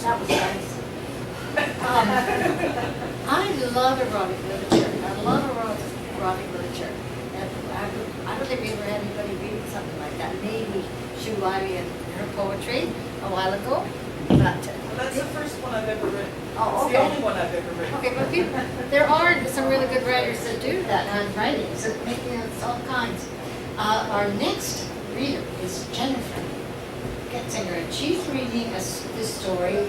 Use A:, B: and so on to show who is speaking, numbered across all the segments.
A: That was nice. I love erotic literature. I love erotic literature. And I don't think we ever had anybody reading something like that. Maybe Shulani and her poetry a while ago. But
B: That's the first one I've ever written.
A: Oh,
B: It's the
A: okay.
B: only one I've ever written.
A: okay, but there are some really good writers that do that handwriting, so making us all kinds. Our next reader is Jennifer Getsinger, and she's reading this story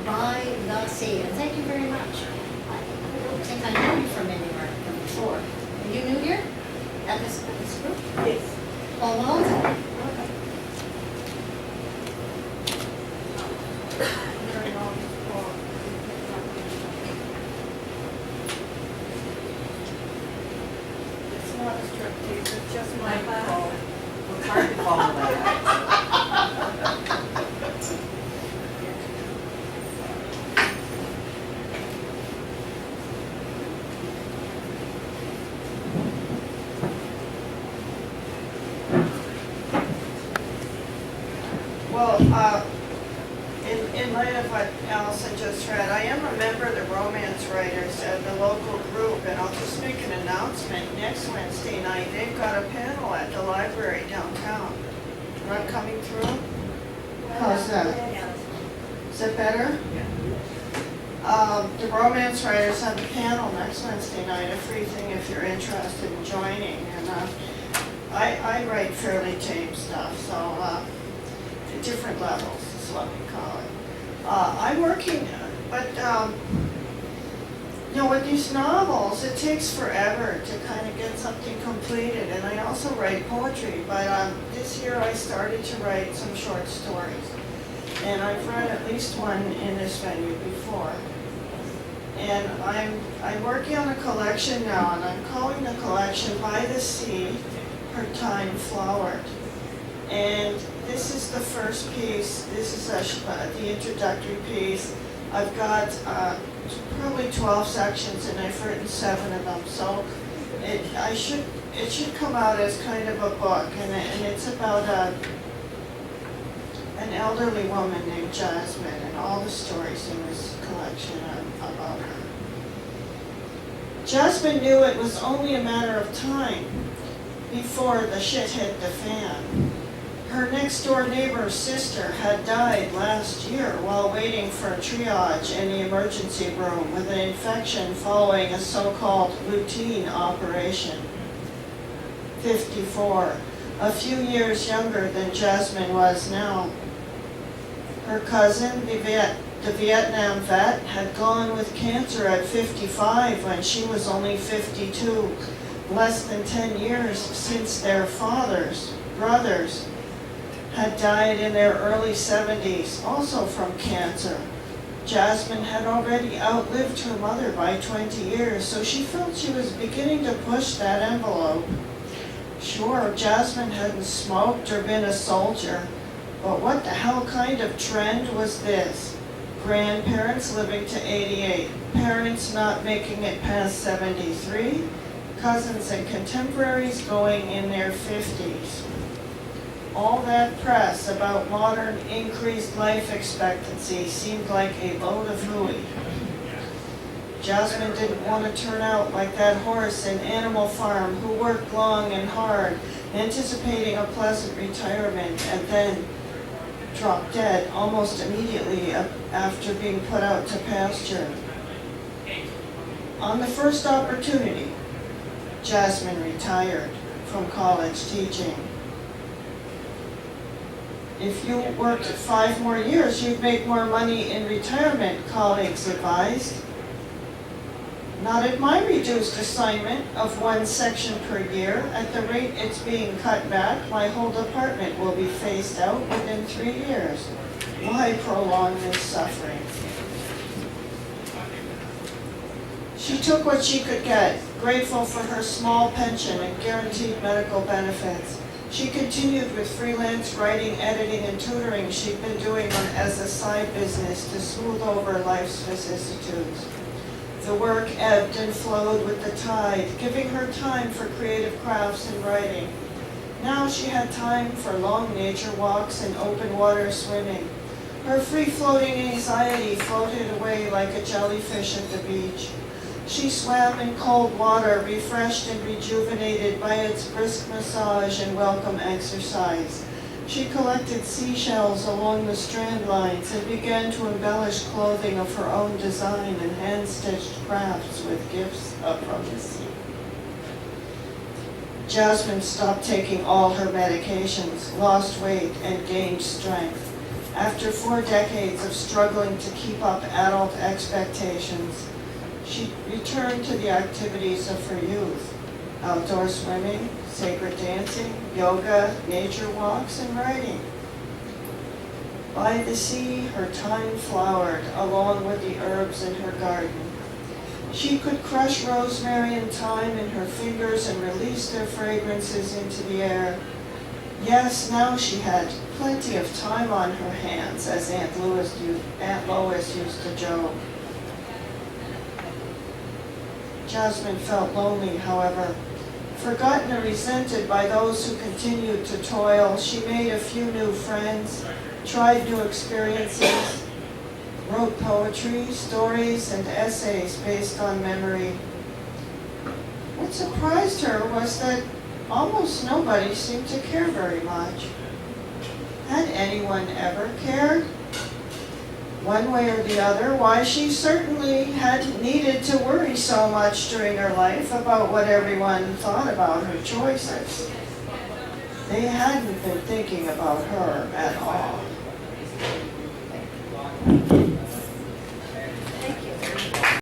A: by the sea. And thank you very much. I don't think I knew you from anywhere before. Are you new here at this group?
B: Yes.
A: Oh, well, okay.
B: It's not a striptease, it's just my fault. It's hard to follow that. Well, in light of what Allison just read, I am a member of the romance writers at the local group, and I'll just make an announcement. Next Wednesday night, they've got a panel at the library downtown. Am I coming through? How's that? Is that better? The romance writers have a panel next Wednesday night, a free thing if you're interested in joining. And I write fairly tame stuff, so different levels is what we call it. I'm working, but you know, with these novels, it takes forever to kind of get something completed, and I also write poetry, but this year I started to write some short stories, and I've read at least one in this venue before. And I'm working on a collection now, and I'm calling the collection By the Sea, Her Time Flowered. And this is the first piece. This is the introductory piece. I've got probably 12 sections, and I've written 7 of them. So it should come out as kind of a book, and it's about an elderly woman named Jasmine, and all the stories in this collection are about her. Jasmine knew it was only a matter of time before the shit hit the fan. Her next-door neighbor's sister had died last year while waiting for triage in the emergency room with an infection following a so-called routine operation. 54, a few years younger than Jasmine was now. Her cousin, the Vietnam vet, had gone with cancer at 55 when she was only 52, less than 10 years since their brothers, had died in their early 70s, also from cancer. Jasmine had already outlived her mother by 20 years, so she felt she was beginning to push that envelope. Sure, Jasmine hadn't smoked or been a soldier, but what the hell kind of trend was this? Grandparents living to 88, parents not making it past 73, cousins and contemporaries going in their 50s. All that press about modern increased life expectancy seemed like a load of hooey. Jasmine didn't want to turn out like that horse in Animal Farm who worked long and hard, anticipating a pleasant retirement, and then dropped dead almost immediately after being put out to pasture. On the first opportunity, Jasmine retired from college teaching. If you worked 5 more years, you'd make more money in retirement, colleagues advised. Not at my reduced assignment of 1 section per year. At the rate it's being cut back, my whole department will be phased out within 3 years. Why prolong this suffering? She took what she could get, grateful for her small pension and guaranteed medical benefits. She continued with freelance writing, editing, and tutoring she'd been doing as a side business to smooth over life's vicissitudes. The work ebbed and flowed with the tide, giving her time for creative crafts and writing. Now she had time for long nature walks and open water swimming. Her free-floating anxiety floated away like a jellyfish at the beach. She swam in cold water, refreshed and rejuvenated by its brisk massage and welcome exercise. She collected seashells along the strand lines and began to embellish clothing of her own design and hand-stitched crafts with gifts up from the sea. Jasmine stopped taking all her medications, lost weight, and gained strength. After 4 decades of struggling to keep up adult expectations, she returned to the activities of her youth: outdoor swimming, sacred dancing, yoga, nature walks, and writing. By the sea, her thyme flowered along with the herbs in her garden. She could crush rosemary and thyme in her fingers and release their fragrances into the air. Yes, now she had plenty of time on her hands, as Aunt Lois used to joke. Jasmine felt lonely, however. Forgotten and resented by those who continued to toil, she made a few new friends, tried new experiences, wrote poetry, stories, and essays based on memory. What surprised her was that almost nobody seemed to care very much. Had anyone ever cared? One way or the other, why, she certainly hadn't needed to worry so much during her life about what everyone thought about her choices. They hadn't been thinking about her at all.